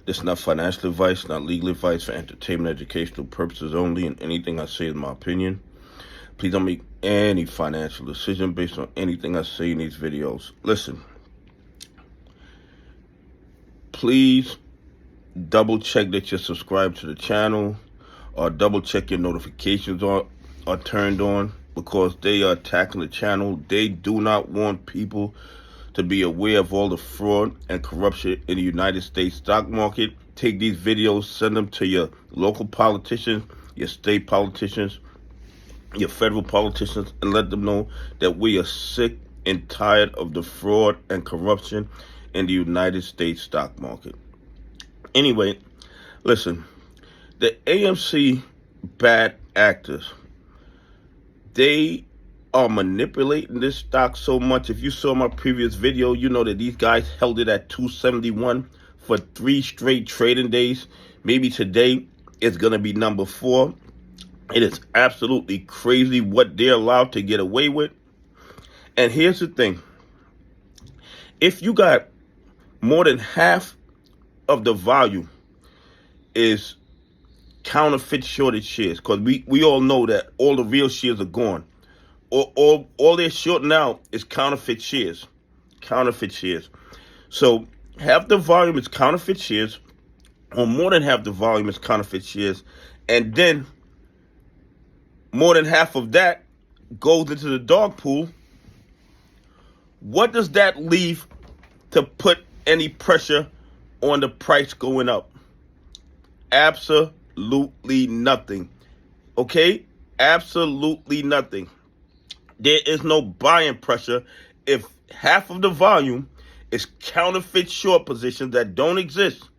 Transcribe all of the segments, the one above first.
This is not financial advice, not legal advice, for entertainment, educational purposes only, and anything I say is my opinion. Please don't make any financial decision based on anything I say in these videos. Listen, please double check that you're subscribed to the channel, or double check your notifications are turned on, because they are attacking the channel. They do not want people to be aware of all the fraud and corruption in the United States stock market. Take these videos, send them to your local politicians, your state politicians, your federal politicians, and let them know that we are sick and tired of the fraud and corruption in the United States stock market. Anyway, listen, the AMC bad actors, they are manipulating this stock so much. If you saw my previous video, you know that these guys held it at 271 for 3 straight trading days. Maybe today it's going to be number 4. It is absolutely crazy what they're allowed to get away with. And here's the thing. If you got more than half of the volume is counterfeit shorted shares, because we all know that all the real shares are gone. All they're shorting now is counterfeit shares. Counterfeit shares. So half the volume is counterfeit shares, or more than half the volume is counterfeit shares, and then more than half of that goes into the dog pool. What does that leave to put any pressure on the price going up? Absolutely nothing. Okay? Absolutely nothing. There is no buying pressure if half of the volume is counterfeit short positions that don't exist.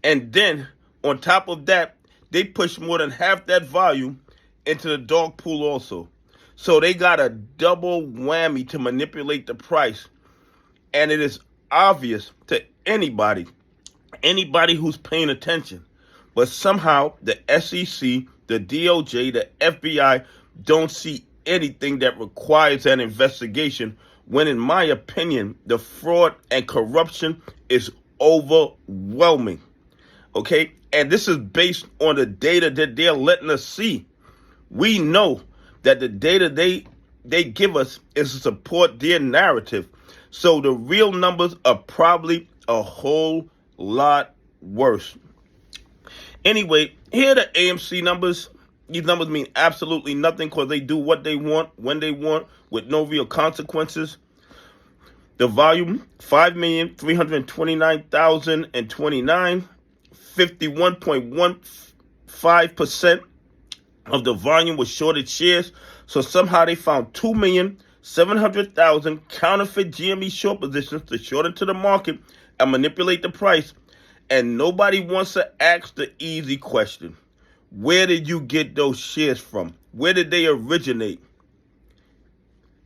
And then on top of that, they push more than half that volume into the dog pool also. So they got a double whammy to manipulate the price. And it is obvious to anybody who's paying attention. But somehow the SEC, the DOJ, the FBI don't see anything that requires an investigation, when in my opinion, the fraud and corruption is overwhelming. Okay? And this is based on the data that they're letting us see. We know that the data they give us is to support their narrative. So the real numbers are probably a whole lot worse. Anyway, here are the AMC numbers. These numbers mean absolutely nothing, because they do what they want, when they want, with no real consequences. The volume, 5,329,029, 51.15% of the volume was shorted shares. So somehow they found 2,700,000 counterfeit GME short positions to short into the market and manipulate the price. And nobody wants to ask the easy question. Where did you get those shares from? Where did they originate?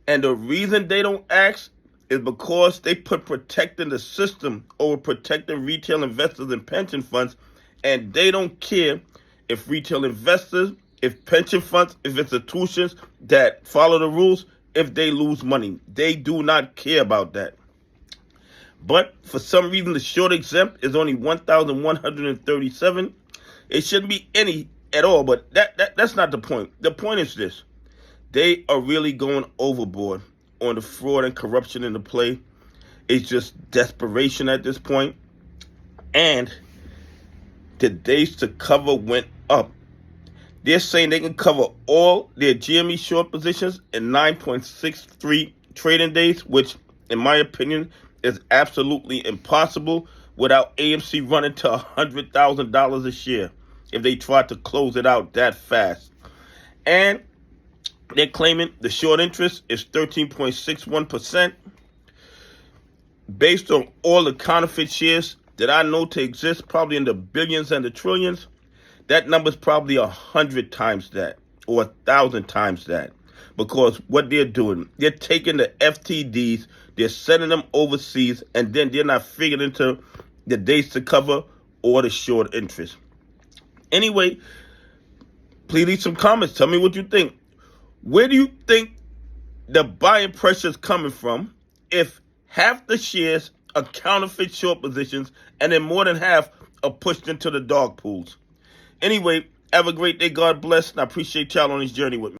And the reason they don't ask is because they put protecting the system over protecting retail investors and pension funds. And they don't care if retail investors, if pension funds, if institutions that follow the rules, if they lose money. They do not care about that. But for some reason, the short exempt is only 1,137. It shouldn't be any at all, but that's not the point. The point is this. They are really going overboard on the fraud and corruption in the play. It's just desperation at this point. And the days to cover went up. They're saying they can cover all their GME short positions in 9.63 trading days, which, in my opinion, is absolutely impossible without AMC running to $100,000 a share if they try to close it out that fast. And they're claiming the short interest is 13.61%. Based on all the counterfeit shares that I know to exist, probably in the billions and the trillions, that number's probably 100 times that, or 1,000 times that. Because what they're doing, they're taking the FTDs, they're sending them overseas, and then they're not figuring into the days to cover or the short interest. Anyway, please leave some comments. Tell me what you think. Where do you think the buying pressure is coming from if half the shares are counterfeit short positions, and then more than half are pushed into the dog pools. Anyway, have a great day. God bless, and I appreciate y'all on this journey with me.